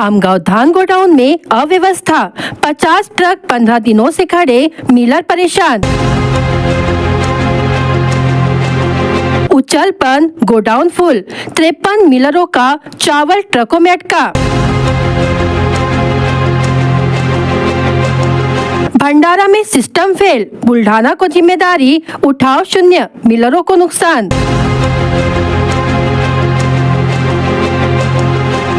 आमगांव धान गोडाउन में अव्यवस्था, 50 ट्रक 15 दिनों से खड़े, मिलर परेशान। उचलपन, गोडाउन फुल, 53 मिलरों का चावल ट्रकों में अटका। भंडारा में सिस्टम फेल, बुल्ढाना को जिम्मेदारी, उठाव शून्य, मिलरों को नुकसान।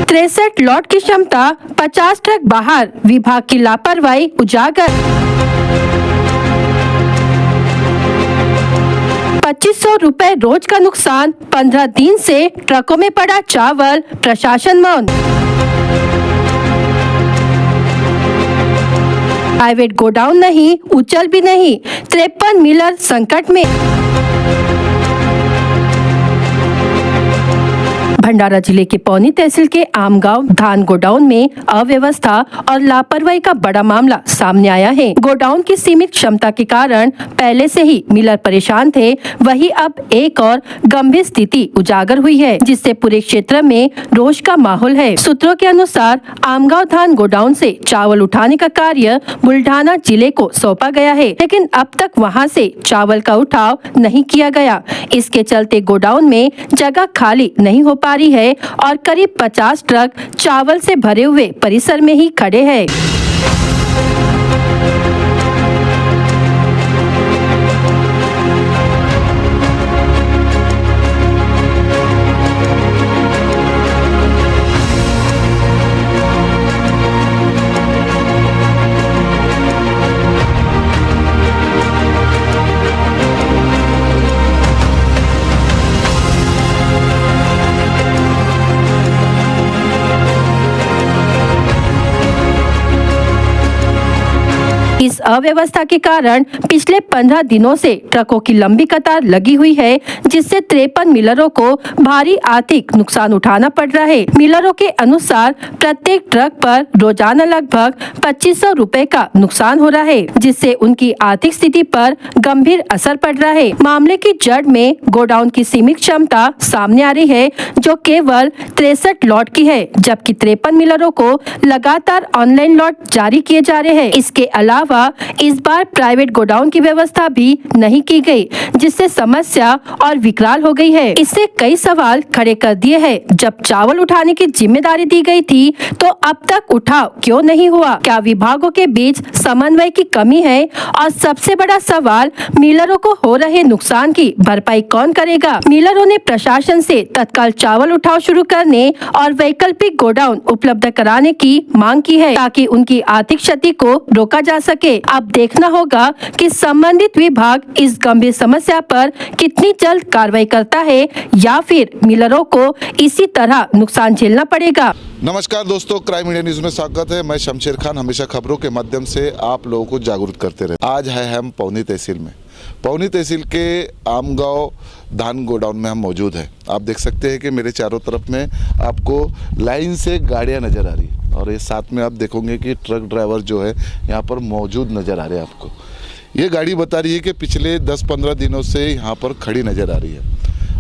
63 लॉट की क्षमता, 50 ट्रक बाहर, विभाग की लापरवाही उजागर। 2500 रुपए रोज का नुकसान, 15 दिन से ट्रकों में पड़ा चावल, प्रशासन मौन। प्राइवेट गोडाउन नहीं, उचल भी नहीं, 53 मिलर संकट में। भंडारा जिले के पौनी तहसील के आमगांव धान गोडाउन में अव्यवस्था और लापरवाही का बड़ा मामला सामने आया है। गोडाउन की सीमित क्षमता के कारण पहले से ही मिलर परेशान थे, वही अब एक और गंभीर स्थिति उजागर हुई है, जिससे पूरे क्षेत्र में रोष का माहौल है। सूत्रों के अनुसार आमगांव धान गोडाउन से चावल उठाने का कार्य बुल्ढाना जिले को सौंपा गया है, लेकिन अब तक वहां से चावल का उठाव नहीं किया गया। इसके चलते गोडाउन में जगह खाली नहीं हो पा रही है और करीब 50 ट्रक चावल से भरे हुए परिसर में ही खड़े हैं। इस अव्यवस्था के कारण पिछले 15 दिनों से ट्रकों की लंबी कतार लगी हुई है, जिससे 53 मिलरों को भारी आर्थिक नुकसान उठाना पड़ रहा है। मिलरों के अनुसार प्रत्येक ट्रक पर रोजाना लगभग 2500 रुपए का नुकसान हो रहा है, जिससे उनकी आर्थिक स्थिति पर गंभीर असर पड़ रहा है। मामले की जड़ में गोडाउन की सीमित क्षमता सामने आ रही है, जो केवल 63 लॉट की है, जबकि 53 मिलरों को लगातार ऑनलाइन लॉट जारी किए जा रहे हैं। इसके अलावा इस बार प्राइवेट गोडाउन की व्यवस्था भी नहीं की गई, जिससे समस्या और विकराल हो गई है। इससे कई सवाल खड़े कर दिए हैं। जब चावल उठाने की जिम्मेदारी दी गई थी, तो अब तक उठाव क्यों नहीं हुआ? क्या विभागों के बीच समन्वय की कमी है? और सबसे बड़ा सवाल, मिलरों को हो रहे नुकसान की भरपाई कौन करेगा? मिलरों ने प्रशासन से तत्काल चावल उठाव शुरू करने और वैकल्पिक गोडाउन उपलब्ध कराने की मांग की है, ताकि उनकी आर्थिक क्षति को रोका जा सके। अब देखना होगा कि संबंधित विभाग इस गंभीर समस्या पर कितनी जल्द कार्रवाई करता है, या फिर मिलरों को इसी तरह नुकसान झेलना पड़ेगा। नमस्कार दोस्तों, क्राइम मीडिया न्यूज में स्वागत है। मैं शमशेर खान हमेशा खबरों के माध्यम से आप लोगों को जागरूक करते रहे। आज है हम पौनी तहसील में, पौनी तहसील के आमगांव धान गोडाउन में हम मौजूद हैं। आप देख सकते हैं कि मेरे चारों तरफ में आपको लाइन से गाड़ियां नज़र आ रही है, और ये साथ में आप देखोगे कि ट्रक ड्राइवर जो है यहाँ पर मौजूद नज़र आ रहे हैं आपको। ये गाड़ी बता रही है कि पिछले 10-15 दिनों से यहाँ पर खड़ी नज़र आ रही है।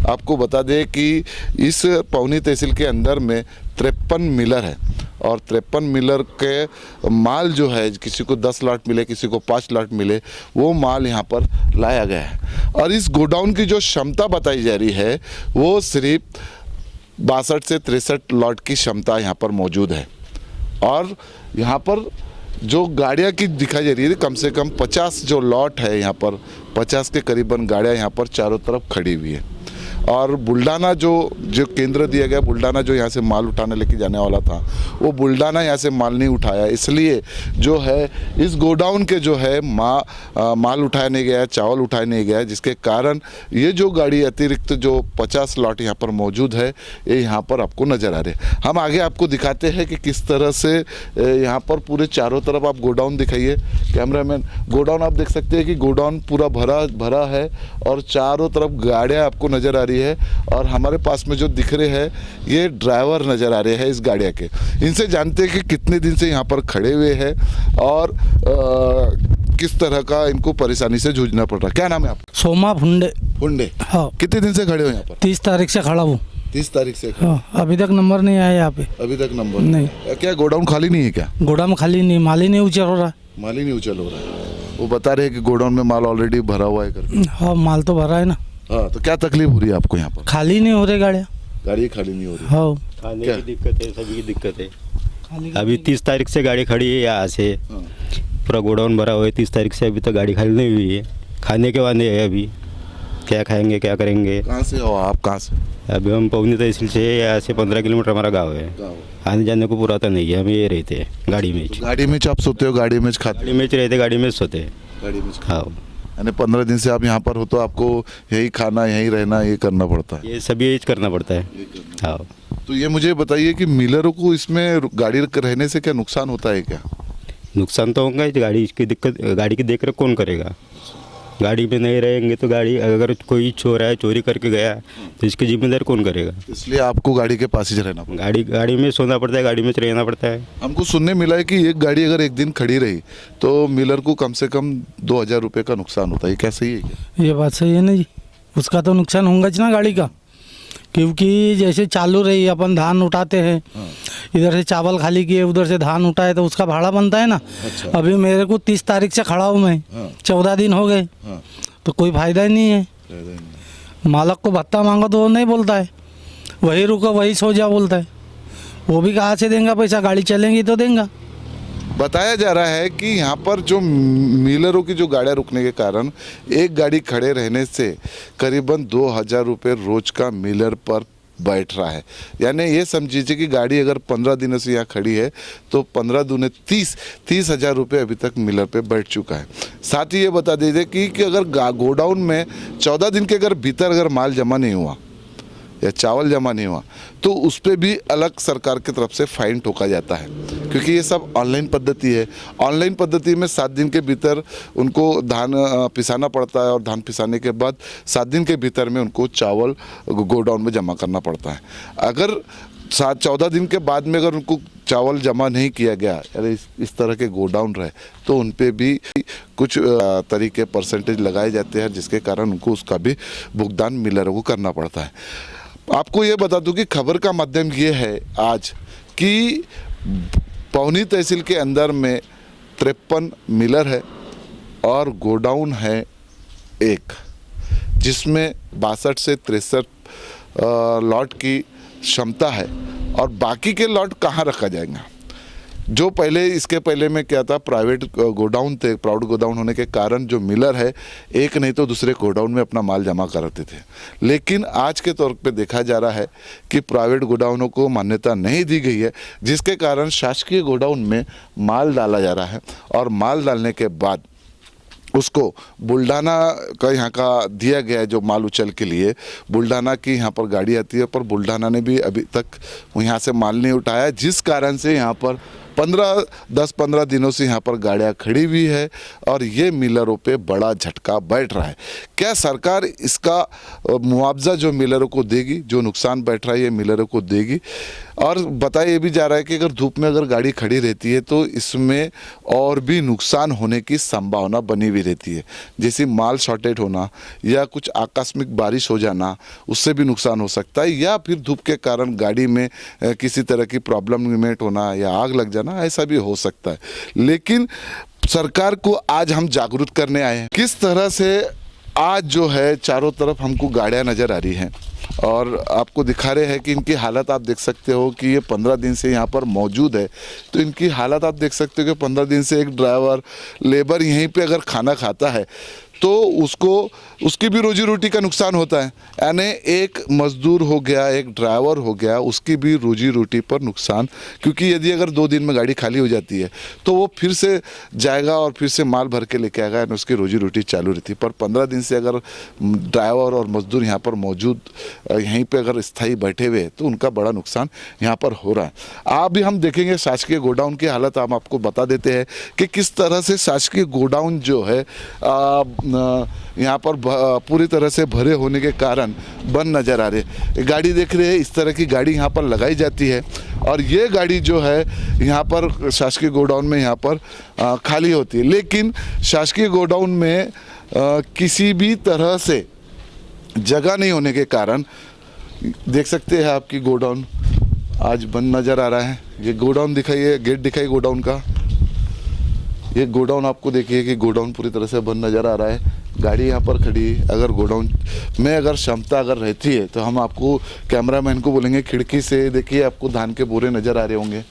आपको बता दें कि इस पौनी तहसील के अंदर में 53 मिलर है, और 53 मिलर के माल जो है, किसी को 10 लाट मिले, किसी को 5 लाट मिले, वो माल यहाँ पर लाया गया है। और इस गोडाउन की जो क्षमता बताई जा रही है, वो सिर्फ 62 से 63 लॉट की क्षमता यहाँ पर मौजूद है। और यहाँ पर जो गाड़ियाँ की दिखाई जा रही है, कम से कम 50 जो लॉट है यहाँ पर, 50 के करीबन गाड़ियाँ यहाँ पर चारों तरफ खड़ी हुई है। और बुल्ढाना जो केंद्र दिया गया, बुल्ढाना जो यहाँ से माल उठाने लेके जाने वाला था, वो बुल्ढाना यहाँ से माल नहीं उठाया, इसलिए जो है इस गोडाउन के जो है माल उठाया नहीं गया, चावल उठाया नहीं गया, जिसके कारण ये जो गाड़ी अतिरिक्त जो 50 लॉट यहाँ पर मौजूद है, ये यहाँ पर आपको नज़र आ रहे हैं। हम आगे आपको दिखाते हैं कि किस तरह से यहाँ पर पूरे चारों तरफ आप गोडाउन दिखाइए कैमरामैन। गोडाउन आप देख सकते हैं कि गोडाउन पूरा भरा है, और चारों तरफ गाड़ियाँ आपको नज़र आ रही है। और हमारे पास में जो दिख रहे हैं, ये ड्राइवर नज़र आ रहे हैं इस गाड़िया के। इनसे जानते हैं कि कितने दिन से यहाँ पर खड़े हुए हैं और किस तरह का इनको परेशानी से जूझना पड़ रहा है। क्या नाम है आपका? सोमा फुंडे। फुंडे, हाँ। कितने दिन से खड़े हो यहाँ पर? 30 तारीख से खड़ा हूँ। 30 तारीख से हाँ, अभी तक नंबर नहीं आया यहाँ पे। अभी तक नंबर नहीं। क्या गोडाउन खाली नहीं है क्या? गोदाम खाली नहीं, माल ही नहीं उचल हो रहा। माल ही नहीं उछल हो रहा है। वो बता रहे हैं कि गोडाउन में माल ऑलरेडी भरा हुआ है करके। हाँ, माल तो भरा है ना। हाँ, तो क्या तकलीफ हो रही है आपको यहाँ पर? खाली नहीं हो रही गाड़ियाँ। गाड़ी खाली नहीं हो रही। हाँ, खाने क्या? की दिक्कत है, सभी की दिक्कत है। अभी 30 तारीख से गाड़ी खड़ी है यहाँ से, हाँ। पूरा गोडाउन भरा हुआ है। 30 तारीख से अभी तक गाड़ी खाली नहीं हुई है। खाने के वादे है अभी, क्या खाएंगे क्या करेंगे। कहाँ से हो आप? कहाँ से? अभी हम पवनी तहसील से, यहाँ से 15 किलोमीटर हमारा गाँव है। आने जाने को पूरा तो नहीं है, हम ये रहते हैं गाड़ी में। गाड़ी में आप सोते हो, गाड़ी में खाते गाड़ी में रहते, गाड़ी में सोते हैं। गाड़ी में? हाँ, यानी 15 दिन से आप यहाँ पर हो तो आपको यही खाना, यही रहना, ये करना पड़ता है। ये सभी यही करना पड़ता है। हाँ, तो ये मुझे बताइए कि मिलरों को इसमें गाड़ी रहने से क्या नुकसान होता है क्या? नुकसान तो होगा ही। गाड़ी की दिक्कत, गाड़ी की देख रेख कौन करेगा? गाड़ी में नहीं रहेंगे तो गाड़ी, अगर कोई चोर है चोरी करके गया तो इसकी जिम्मेदारी कौन करेगा? इसलिए आपको गाड़ी के पास ही रहना पड़ता गाड़ी में सोना पड़ता है, गाड़ी में रहना पड़ता है। है। हमको सुनने मिला है कि एक गाड़ी अगर एक दिन खड़ी रही तो मिलर को कम से कम 2000 रुपये का नुकसान होता है। क्या सही है क्या? ये बात सही है ना जी। उसका तो नुकसान होगा ना गाड़ी का, क्योंकि जैसे चालू रही, अपन धान उठाते हैं, इधर से चावल खाली किए, उधर से धान उठाए, तो उसका भाड़ा बनता है ना। अच्छा। अभी मेरे को 30 तारीख से खड़ा हूँ मैं। हाँ। 14 दिन हो गए, हाँ, तो कोई फायदा ही नहीं है। मालक को भत्ता मांगो तो वो नहीं बोलता है, वही रुको वही सो जा बोलता है। वो भी कहाँ से देंगे पैसा? गाड़ी चलेंगी तो देंगे। बताया जा रहा है कि यहाँ पर जो मिलरों की जो गाड़ियाँ रुकने के कारण एक गाड़ी खड़े रहने से करीबन 2000 रुपये रोज का मिलर पर बैठ रहा है। यानी ये समझिए कि गाड़ी अगर 15 दिनों से यहाँ खड़ी है तो 15 दूने 30,000 रुपये अभी तक मिलर पे बैठ चुका है। साथ ही ये बता दीजिए कि अगर गोडाउन में 14 दिन के अगर भीतर अगर माल जमा नहीं हुआ या चावल जमा नहीं हुआ तो उस पर भी अलग सरकार की तरफ से फाइन ठोका जाता है, क्योंकि ये सब ऑनलाइन पद्धति है। ऑनलाइन पद्धति में 7 दिन के भीतर उनको धान पिसाना पड़ता है और धान पिसाने के बाद 7 दिन के भीतर में उनको चावल गोडाउन में जमा करना पड़ता है। अगर 14 दिन के बाद में अगर उनको चावल जमा नहीं किया गया, अरे इस तरह के गोडाउन रहे, तो उन पे भी कुछ तरीके परसेंटेज लगाए जाते हैं, जिसके कारण उनको उसका भी भुगतान मिलरों को करना पड़ता है। आपको ये बता दूं कि खबर का माध्यम ये है आज कि पवनी तहसील के अंदर में 53 मिलर है और गोडाउन है एक, जिसमें 62 से 63 लॉट की क्षमता है। और बाकी के लॉट कहाँ रखा जाएगा? जो पहले, इसके पहले में क्या था, प्राइवेट गोडाउन थे। प्राइवेट गोडाउन होने के कारण जो मिलर है एक नहीं तो दूसरे गोडाउन में अपना माल जमा करते थे। लेकिन आज के तौर पे देखा जा रहा है कि प्राइवेट गोडाउनों को मान्यता नहीं दी गई है, जिसके कारण शासकीय गोडाउन में माल डाला जा रहा है और माल डालने के बाद उसको बुल्ढाना का यहाँ का दिया गया है। जो माल उचल के लिए बुल्ढाना की यहाँ पर गाड़ी आती है, पर बुल्ढाना ने भी अभी तक यहाँ से माल नहीं उठाया, जिस कारण से यहाँ पर 10-15 दिनों से यहाँ पर गाड़ियाँ खड़ी हुई है और ये मिलरों पे बड़ा झटका बैठ रहा है। क्या सरकार इसका मुआवजा जो मिलरों को देगी, जो नुकसान बैठ रहा है ये मिलरों को देगी? और बताया ये भी जा रहा है कि अगर धूप में अगर गाड़ी खड़ी रहती है तो इसमें और भी नुकसान होने की संभावना बनी हुई रहती है, जैसे माल शॉर्टेज होना या कुछ आकस्मिक बारिश हो जाना, उससे भी नुकसान हो सकता है, या फिर धूप के कारण गाड़ी में किसी तरह की प्रॉब्लम होना या आग लग जाना, ऐसा भी हो सकता है। लेकिन सरकार को आज हम जागरूक करने आए हैं। किस तरह से आज जो है चारों तरफ हमको गाड़ियाँ नज़र आ रही हैं और आपको दिखा रहे हैं कि इनकी हालत आप देख सकते हो कि ये 15 दिन से यहाँ पर मौजूद है। तो इनकी हालत आप देख सकते हो कि 15 दिन से एक ड्राइवर लेबर यहीं पे अगर खाना खाता है तो उसकी भी रोजी रोटी का नुकसान होता है। यानी एक मजदूर हो गया, एक ड्राइवर हो गया, उसकी भी रोजी रोटी पर नुकसान, क्योंकि यदि अगर 2 दिन में गाड़ी खाली हो जाती है तो वो फिर से जाएगा और फिर से माल भर के लेके आएगा, यानी उसकी रोजी रोटी चालू रहती है। पर 15 दिन से अगर ड्राइवर और मजदूर यहाँ पर मौजूद, यहीं पर अगर स्थायी बैठे हुए तो उनका बड़ा नुकसान यहाँ पर हो रहा है। अभी हम देखेंगे शासकीय गोडाउन की हालत, हम आपको बता देते हैं कि किस तरह से शासकीय गोडाउन जो है यहाँ पर पूरी तरह से भरे होने के कारण बंद नज़र आ रहे। गाड़ी देख रहे हैं, इस तरह की गाड़ी यहाँ पर लगाई जाती है और ये गाड़ी जो है यहाँ पर शासकीय गोडाउन में यहाँ पर खाली होती है। लेकिन शासकीय गोडाउन में किसी भी तरह से जगह नहीं होने के कारण देख सकते हैं आपकी गोडाउन आज बंद नज़र आ रहा है। ये गोडाउन दिखाइए, गेट दिखाइए गोडाउन का। ये गोडाउन आपको देखिए कि गोडाउन पूरी तरह से बंद नज़र आ रहा है। गाड़ी यहाँ पर खड़ी है। अगर गोडाउन में अगर क्षमता अगर रहती है तो हम आपको कैमरामैन को बोलेंगे खिड़की से देखिए, आपको धान के बोरे नज़र आ रहे होंगे।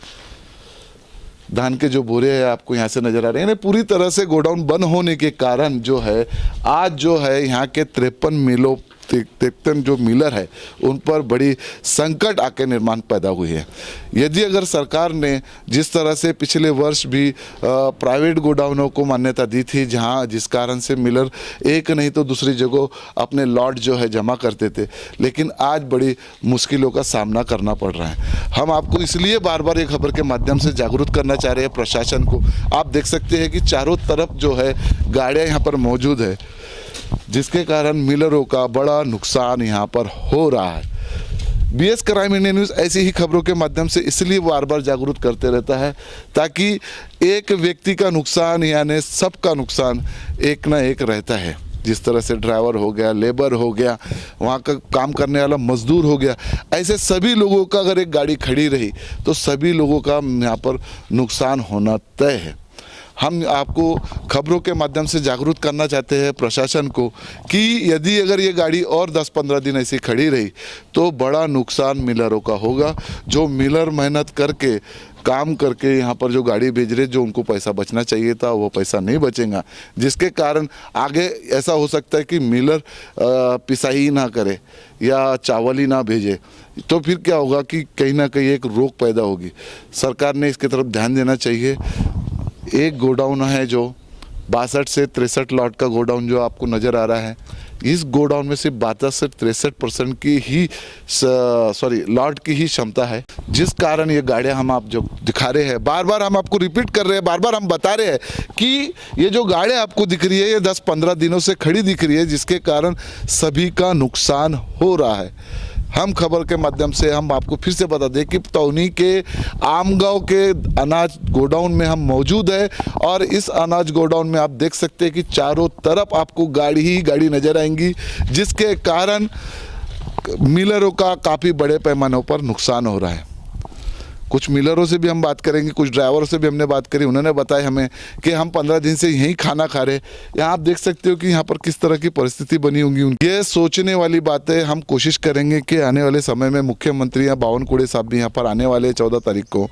धान के जो बोरे हैं आपको यहाँ से नज़र आ रहे हैं। यानी पूरी तरह से गोडाउन बंद होने के कारण जो है आज जो है यहाँ के 53 जो मिलर है उन पर बड़ी संकट आके निर्माण पैदा हुई है। यदि अगर सरकार ने जिस तरह से पिछले वर्ष भी प्राइवेट गोडाउनों को मान्यता दी थी, जहां जिस कारण से मिलर एक नहीं तो दूसरी जगह अपने लॉट जो है जमा करते थे, लेकिन आज बड़ी मुश्किलों का सामना करना पड़ रहा है। हम आपको इसलिए बार बार ये खबर के माध्यम से जागरूक करना चाह रहे हैं प्रशासन को। आप देख सकते हैं कि चारों तरफ जो है गाड़ियाँ यहाँ पर मौजूद है, जिसके कारण मिलरों का बड़ा नुकसान यहाँ पर हो रहा है। बीएस क्राइम इंडिया न्यूज़ ऐसी ही खबरों के माध्यम से इसलिए बार बार जागरूक करते रहता है ताकि एक व्यक्ति का नुकसान यानी सबका नुकसान एक ना एक रहता है। जिस तरह से ड्राइवर हो गया, लेबर हो गया, वहाँ का काम करने वाला मजदूर हो गया, ऐसे सभी लोगों का अगर एक गाड़ी खड़ी रही तो सभी लोगों का यहाँ पर नुकसान होना तय है। हम आपको खबरों के माध्यम से जागरूक करना चाहते हैं प्रशासन को कि यदि अगर ये गाड़ी और 10-15 दिन ऐसी खड़ी रही तो बड़ा नुकसान मिलरों का होगा। जो मिलर मेहनत करके काम करके यहाँ पर जो गाड़ी भेज रहे, जो उनको पैसा बचना चाहिए था वो पैसा नहीं बचेगा, जिसके कारण आगे ऐसा हो सकता है कि मिलर पिसाई ना करे या चावल ही ना भेजे, तो फिर क्या होगा कि कहीं ना कहीं एक रोक पैदा होगी। सरकार ने इसकी तरफ ध्यान देना चाहिए। एक गोडाउन है जो 62 से 63 लॉट का गोडाउन जो आपको नज़र आ रहा है, इस गोडाउन में सिर्फ 62 से 63% की ही लॉट की ही क्षमता है, जिस कारण ये गाड़ियां हम आप जो दिखा रहे हैं, बार बार हम आपको रिपीट कर रहे हैं, बार बार हम बता रहे हैं कि ये जो गाड़ियां आपको दिख रही है ये 10-15 दिनों से खड़ी दिख रही है, जिसके कारण सभी का नुकसान हो रहा है। हम खबर के माध्यम से हम आपको फिर से बता दें कि तौनी के आमगांव के अनाज गोडाउन में हम मौजूद है और इस अनाज गोडाउन में आप देख सकते हैं कि चारों तरफ आपको गाड़ी ही गाड़ी नजर आएंगी, जिसके कारण मिलरों का काफ़ी बड़े पैमानों पर नुकसान हो रहा है। कुछ मिलरों से भी हम बात करेंगे, कुछ ड्राइवरों से भी हमने बात करी, उन्होंने बताया हमें कि हम 15 दिन से यहीं खाना खा रहे। यहाँ आप देख सकते हो कि यहाँ पर किस तरह की परिस्थिति बनी होंगी। ये सोचने वाली बात है। हम कोशिश करेंगे कि आने वाले समय में मुख्यमंत्री या बावनकुड़े साहब भी यहाँ पर आने वाले हैं 14 तारीख को,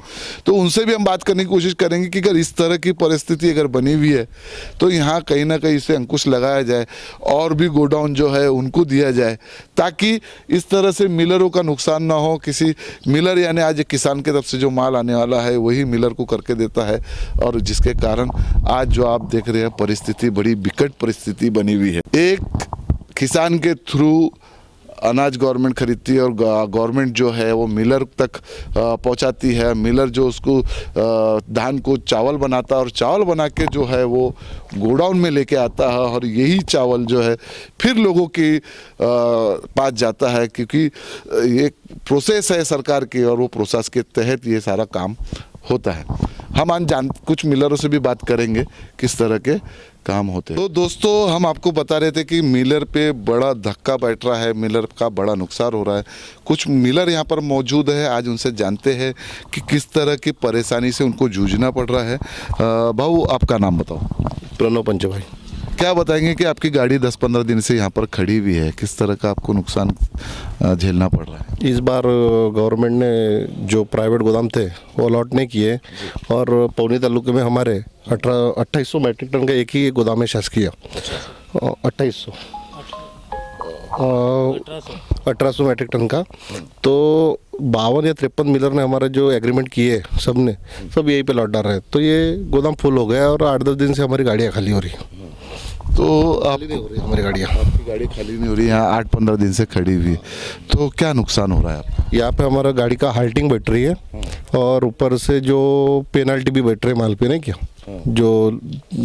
तो उनसे भी हम बात करने की कोशिश करेंगे कि अगर इस तरह की परिस्थिति अगर बनी हुई है तो यहाँ कहीं ना कहीं इसे अंकुश लगाया जाए और भी गोडाउन जो है उनको दिया जाए, ताकि इस तरह से मिलरों का नुकसान ना हो। किसी मिलर यानी आज किसान की तरफ से जो माल आने वाला है वही मिलर को करके देता है, और जिसके कारण आज जो आप देख रहे हैं परिस्थिति बड़ी विकट परिस्थिति बनी हुई है। एक किसान के थ्रू अनाज गवर्नमेंट खरीदती है और गवर्नमेंट जो है वो मिलर तक पहुंचाती है। मिलर जो उसको धान को चावल बनाता है और चावल बना के जो है वो गोडाउन में लेके आता है, और यही चावल जो है फिर लोगों के पास जाता है, क्योंकि ये प्रोसेस है सरकार की और वो प्रोसेस के तहत ये सारा काम होता है। हम कुछ मिलरों से भी बात करेंगे किस तरह के काम होते हैं। तो दोस्तों हम आपको बता रहे थे कि मिलर पे बड़ा धक्का बैठ रहा है, मिलर का बड़ा नुकसान हो रहा है। कुछ मिलर यहाँ पर मौजूद है, आज उनसे जानते हैं कि किस तरह की परेशानी से उनको जूझना पड़ रहा है। भाऊ आपका नाम बताओ। प्रणव पंचे भाई। क्या बताएंगे कि आपकी गाड़ी 10-15 दिन से यहाँ पर खड़ी हुई है, किस तरह का आपको नुकसान झेलना पड़ रहा है? इस बार गवर्नमेंट ने जो प्राइवेट गोदाम थे वो अलॉट नहीं किए, और पौनी तालुके में हमारे 2800 मैट्रिक टन का एक ही गोदाम है शासकीय। 1800 मैट्रिक टन का। तो 52 या 53 मिलर ने हमारा जो एग्रीमेंट किए सब यहीं पे लौट डाल रहे हैं। तो ये गोदाम फुल हो गया और 8-10 दिन से हमारी गाड़ियाँ खाली हो रही हैं। तो आप नहीं हो रही हमारी गाड़ियाँ। आपकी गाड़ी खाली नहीं हो रही है, यहाँ 8-15 दिन से खड़ी हुई है, तो क्या नुकसान हो रहा है आपका? यहाँ पे हमारा गाड़ी का हाल्टिंग बैठ रही है, और ऊपर से जो पेनल्टी भी बैठ रही है माल पे, नहीं क्या जो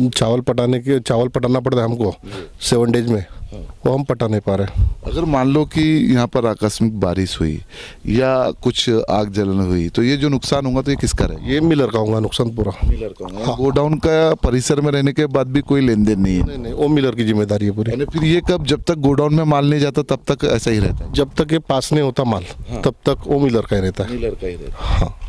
चावल पटाना पड़ता है हमको 7 डेज में, वो हम पटा नहीं पा रहे। अगर मान लो कि यहाँ पर आकस्मिक बारिश हुई या कुछ आग जलन हुई तो ये जो नुकसान होगा तो ये किसका रहेगा? ये मिलर का होगा नुकसान पूरा। मिलर का होगा। गोडाउन का परिसर में रहने के बाद भी कोई लेन देन नहीं है, नहीं नहीं, वो मिलर की जिम्मेदारी है पूरी। यानी फिर ये कब, जब तक गोडाउन में माल नहीं जाता तब तक ऐसा ही रहता है? जब तक ये पास नहीं होता माल तब तक वो मिलर का ही रहता है। मिलर का ही रहता हाँ, है।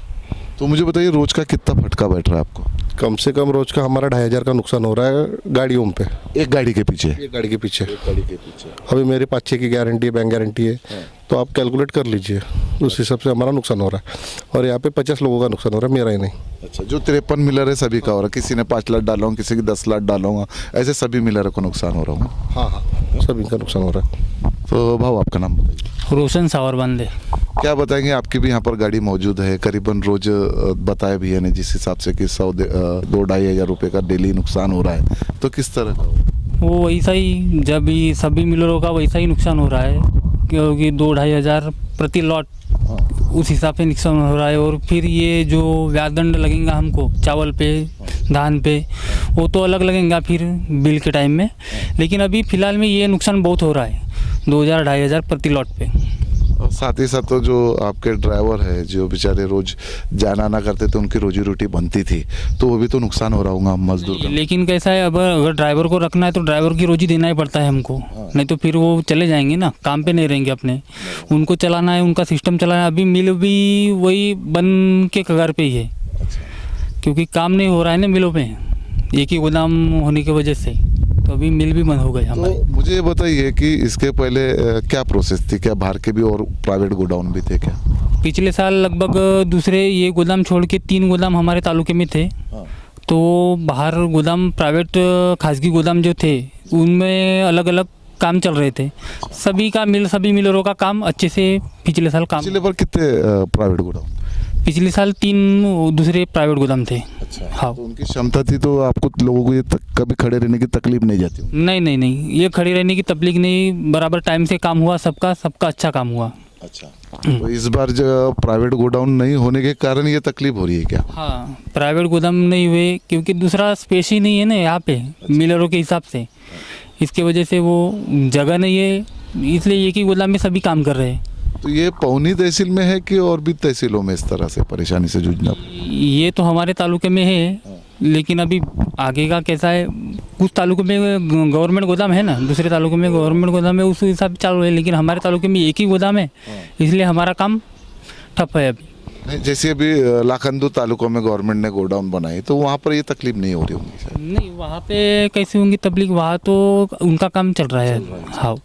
तो मुझे बताइए रोज का कितना फटका बैठ रहा है आपको? कम से कम रोज का हमारा 2,500 का नुकसान हो रहा है गाड़ियों पे, एक गाड़ी के पीछे? एक गाड़ी के पीछे। गाड़ी के पीछे। अभी मेरे 5-6 की गारंटी है, बैंक गारंटी है, तो आप कैलकुलेट कर लीजिए, उस हिसाब से हमारा नुकसान हो रहा है। और यहाँ पे 50 लोगों का नुकसान हो रहा है, मेरा ही नहीं। अच्छा, जो 53 मिलर है सभी का हो रहा है? किसी ने 5 लाख डाला होगा, किसी की 10 लाख डाला होगा, ऐसे सभी मिलरों को नुकसान हो रहा होगा? हाँ हाँ, सभी का नुकसान हो रहा है। तो भाव आपका नाम बताइए। रोशन सावर बंदे। क्या बताएंगे, आपकी भी यहाँ पर गाड़ी मौजूद है, करीबन रोज बताया भी है ने जिस हिसाब से कि 100-2-2.5 हज़ार रुपये का डेली नुकसान हो रहा है, तो किस तरह का? वो वैसा ही, जब भी सभी मिलरों का वैसा ही नुकसान हो रहा है, क्योंकि 2-2.5 हज़ार प्रति लॉट उस हिसाब से नुकसान हो रहा है। और फिर ये जो ब्याज दंड लगेगा हमको चावल पे, धान पे, वो तो अलग लगेगा फिर बिल के टाइम में। लेकिन अभी फ़िलहाल में ये नुकसान बहुत हो रहा है, 2,000-2,500 प्रति लॉट पे। और साथ ही साथ तो जो आपके ड्राइवर है जो बेचारे रोज जाना आना करते थे, उनकी रोजी रोटी बनती थी, तो वो भी तो नुकसान हो रहा होगा मजदूर का। लेकिन कैसा है, अब अगर ड्राइवर को रखना है तो ड्राइवर की रोजी देना ही पड़ता है हमको, नहीं तो फिर वो चले जाएंगे ना, काम पे नहीं रहेंगे अपने, उनको चलाना है, उनका सिस्टम चलाना है। अभी मिल भी वही बन के कगार पे ही है, क्योंकि काम नहीं हो रहा है ना मिलों पे, एक ही गोदाम होने की वजह से, तो अभी मिल भी बंद हो गए हमारे। तो मुझे बताइए कि इसके पहले क्या प्रोसेस थी? क्या बाहर के भी और प्राइवेट गोडाउन भी थे क्या? पिछले साल लगभग दूसरे ये गोदाम छोड़ के 3 गोदाम हमारे तालुके में थे। तो बाहर गोदाम प्राइवेट खासगी गोदाम जो थे उनमें अलग अलग काम चल रहे थे, सभी मिलरों का काम अच्छे से पिछले साल काम। पिछले बार कितने प्राइवेट गोडाउन? पिछले साल 3 दूसरे प्राइवेट गोदाम थे। अच्छा, हाँ। तो उनकी क्षमता थी, तो आपको लोगों को ये कभी खड़े रहने की तकलीफ नहीं जाती? नहीं, ये खड़ी रहने की तकलीफ नहीं, बराबर टाइम से काम हुआ, सबका अच्छा काम हुआ। अच्छा, तो इस बार जो प्राइवेट गोडाउन नहीं होने के कारण ये तकलीफ हो रही है क्या? हाँ, प्राइवेट गोदाम नहीं हुए क्योंकि दूसरा स्पेस ही नहीं है ना यहाँ पे मिलरों के हिसाब से, इसके वजह से वो जगह नहीं है, इसलिए एक ही गोदाम में सभी काम कर रहे हैं। तो ये पौनी तहसील में है कि और भी तहसीलों में इस तरह से परेशानी से जूझना? ये तो हमारे तालुके में है, लेकिन अभी आगे का कैसा है, कुछ तालुकों में गवर्नमेंट गोदाम है ना, दूसरे तालुकों में गवर्नमेंट गोदाम है, उस हिसाब से चालू है, लेकिन हमारे तालुके में एक ही गोदाम है, इसलिए हमारा काम ठप है अभी। नहीं, जैसे अभी लाखंदू तालुकों में गवर्नमेंट ने गोडाउन बनाई तो वहाँ पर ये तकलीफ नहीं हो रही होगी शायद? नहीं, वहाँ पे कैसी होंगी तकलीफ, वहाँ तो उनका काम चल रहा है। हाँ,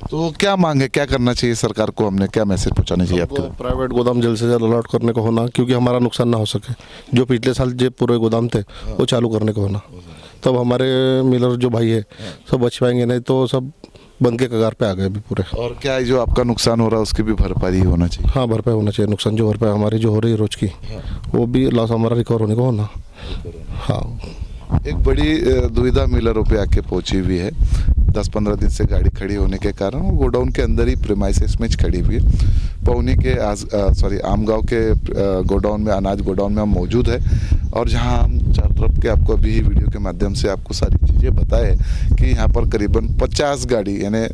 तो क्या मांग है, क्या करना चाहिए सरकार को, हमने क्या मैसेज पहुंचाना चाहिए आपके? प्राइवेट गोदाम जल्द से जल्द अलॉट करने को होना, क्योंकि हमारा नुकसान ना हो सके। जो पिछले साल जो पूरे गोदाम थे वो चालू करने को होना, तब हमारे मिलर जो भाई है सब बच पाएंगे, नहीं तो सब बंद के कगार पे आ गए अभी पूरे। और क्या जो आपका नुकसान हो रहा है उसकी भी भरपाई होना चाहिए? हाँ, भरपाई होना चाहिए, नुकसान जो भरपाई हमारी जो हो रही है रोज की, वो भी लॉस हमारा रिकवर होने को होना। हाँ, एक बड़ी दुविधा मिलरों पे आके पहुंची हुई है। 10-15 दिन से गाड़ी खड़ी होने के कारण वो गोडाउन के अंदर ही प्रेमाइसेस में खड़ी हुई है। पौनी के आमगांव के गोडाउन में, अनाज गोडाउन में हम मौजूद है, और जहां हम चारों तरफ के आपको अभी वीडियो के माध्यम से आपको सारी चीज़ें बताए कि यहाँ पर करीबन 50 गाड़ी यानी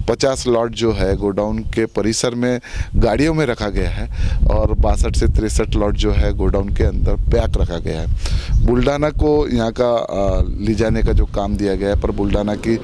50 लॉट जो है गोडाउन के परिसर में गाड़ियों में रखा गया है, और 62 से 63 लॉट जो है गोडाउन के अंदर पैक रखा गया है। बुल्डाना को यहाँ का ले जाने का जो काम दिया गया है, पर बुल्डाना की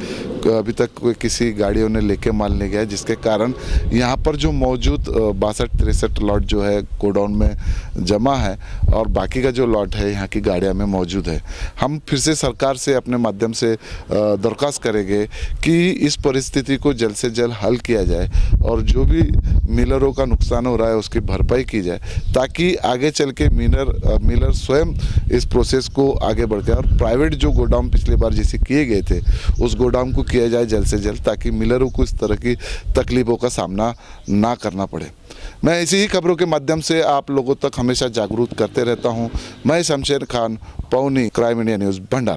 अभी तक कोई किसी गाड़ियों ने लेके माल नहीं गया, जिसके कारण यहाँ पर जो मौजूद 62-63 लॉट जो है गोडाउन में जमा है, और बाकी का जो लॉट है यहाँ की गाड़ियाँ में मौजूद है। हम फिर से सरकार से अपने माध्यम से दरख्वास्त करेंगे कि इस परिस्थिति को जल्द से जल्द हल किया जाए, और जो भी मिलरों का नुकसान हो रहा है उसकी भरपाई की जाए, ताकि आगे चल के मिलर स्वयं इस प्रोसेस को आगे बढ़ के, और प्राइवेट जो गोडाउन पिछली बार जैसे किए गए थे उस गोडाउन को किया जाए जल्द से जल्द, ताकि मिलरों को इस तरह की तकलीफ़ों का सामना ना करना पड़े। मैं ऐसी ही खबरों के माध्यम से आप लोगों तक हमेशा जागरूक करते रहता हूं। मैं शमशेर खान, पौनी, क्राइम इंडिया न्यूज़, भंडारा।